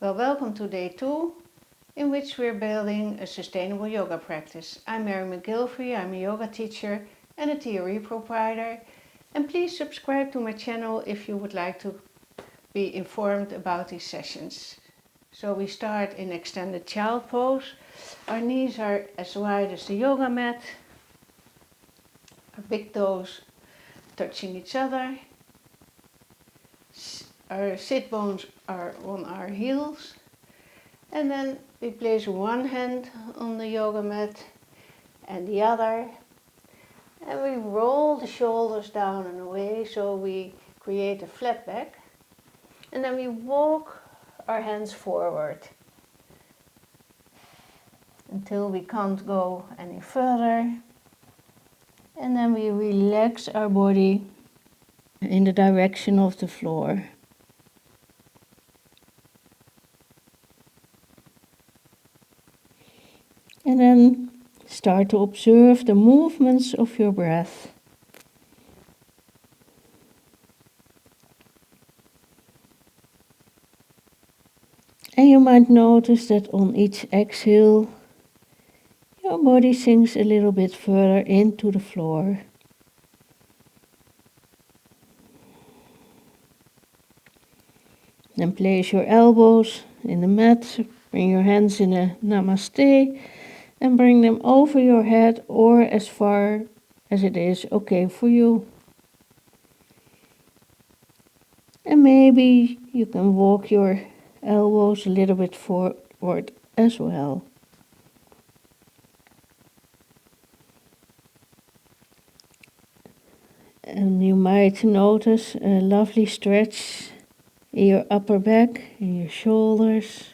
Well, welcome to day 2, in which we're building a sustainable yoga practice. I'm Gillavry, I'm a yoga teacher and a theory provider. And please subscribe to my channel if you would like to be informed about these sessions. So we start in extended child pose. Our knees are as wide as the yoga mat. Our big toes touching each other. Our sit bones are on our heels. And then we place one hand on the yoga mat and the other. And we roll the shoulders down and away so we create a flat back. And then we walk our hands forward until we can't go any further. And then we relax our body in the direction of the floor. And then start to observe the movements of your breath. And you might notice that on each exhale, your body sinks a little bit further into the floor. Then place your elbows in the mat, bring your hands in a namaste, and bring them over your head or as far as it is okay for you. And maybe you can walk your elbows a little bit forward as well. And you might notice a lovely stretch in your upper back, in your shoulders.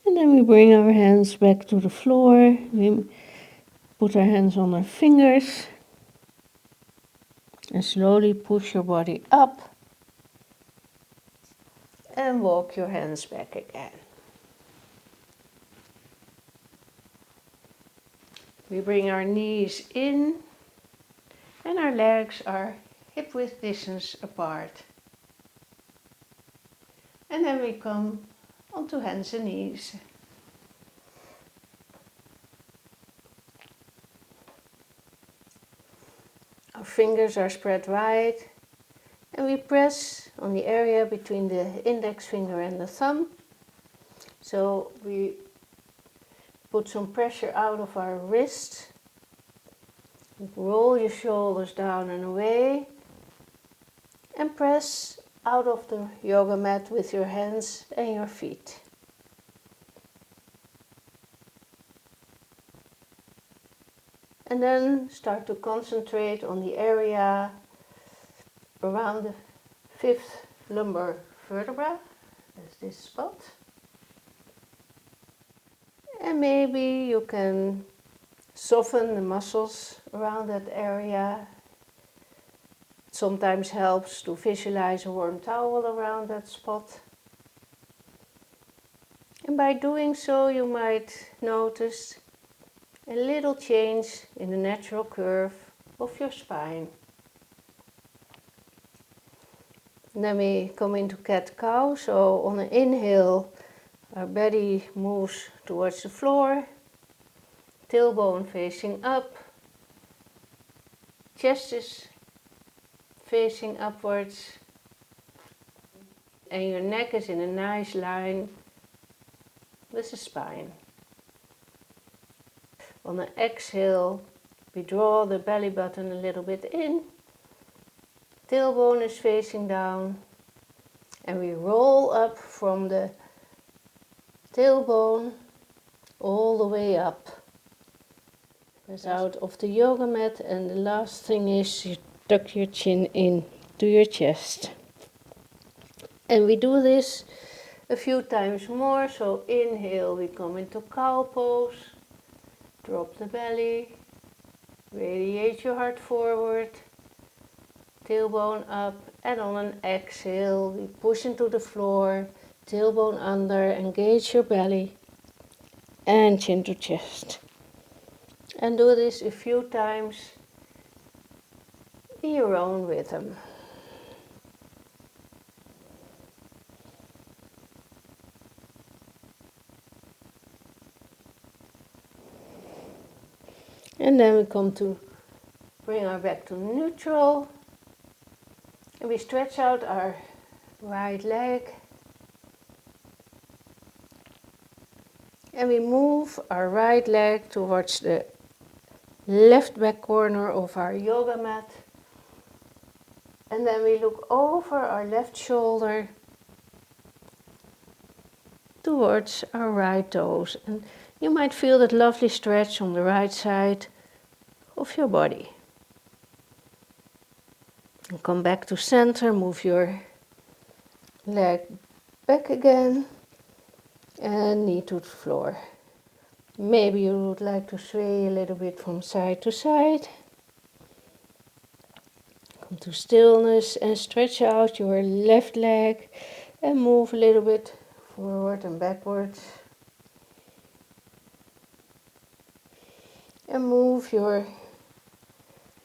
And then we bring our hands back to the floor. We put our hands on our fingers. And slowly push your body up. And walk your hands back again. We bring our knees in. And our legs are hip-width distance apart. And then we come onto hands and knees. Our fingers are spread wide and we press on the area between the index finger and the thumb. So we put some pressure out of our wrist. Roll your shoulders down and away and press out of the yoga mat with your hands and your feet. And then start to concentrate on the area around the 5th lumbar vertebra, that's this spot. And maybe you can soften the muscles around that area. It sometimes helps to visualize a warm towel around that spot. And by doing so, you might notice a little change in the natural curve of your spine. And then we come into cat-cow, so on an inhale our body moves towards the floor, tailbone facing up, chest is facing upwards and your neck is in a nice line with the spine. On an exhale, we draw the belly button a little bit in, tailbone is facing down, and we roll up from the tailbone all the way up. That's out of the yoga mat, and the last thing is you tuck your chin in to your chest. And we do this a few times more, so inhale, we come into cow pose. Drop the belly, radiate your heart forward, tailbone up, and on an exhale we push into the floor, tailbone under, engage your belly, and chin to chest. And do this a few times in your own rhythm. And then we come to bring our back to neutral. And we stretch out our right leg. And we move our right leg towards the left back corner of our yoga mat. And then we look over our left shoulder towards our right toes. And you might feel that lovely stretch on the right side of your body. And come back to center, move your leg back again and knee to the floor. Maybe you would like to sway a little bit from side to side. Come to stillness and stretch out your left leg and move a little bit forward and backwards. And move your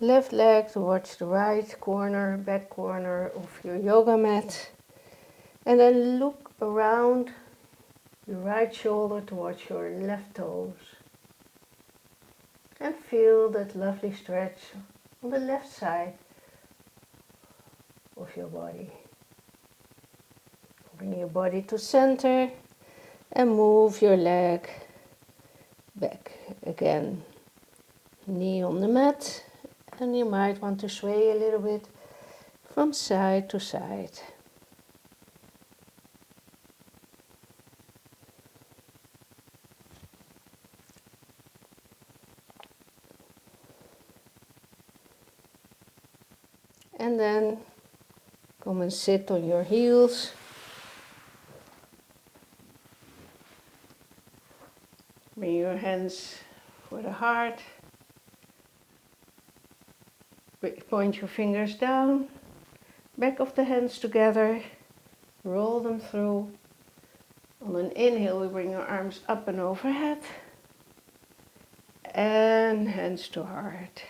left leg towards the right corner, back corner of your yoga mat. And then look around your right shoulder towards your left toes. And feel that lovely stretch on the left side of your body. Bring your body to center and move your leg back again. Knee on the mat, and you might want to sway a little bit from side to side. And then come and sit on your heels. Bring your hands for the heart. Point your fingers down, back of the hands together, roll them through. On an inhale, we bring your arms up and overhead, and hands to heart.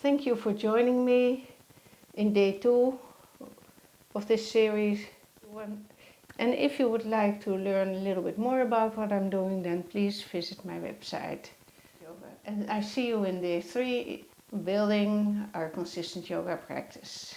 Thank you for joining me in day 2 of this series. And if you would like to learn a little bit more about what I'm doing, then please visit my website. And I see you in day 3, building our consistent yoga practice.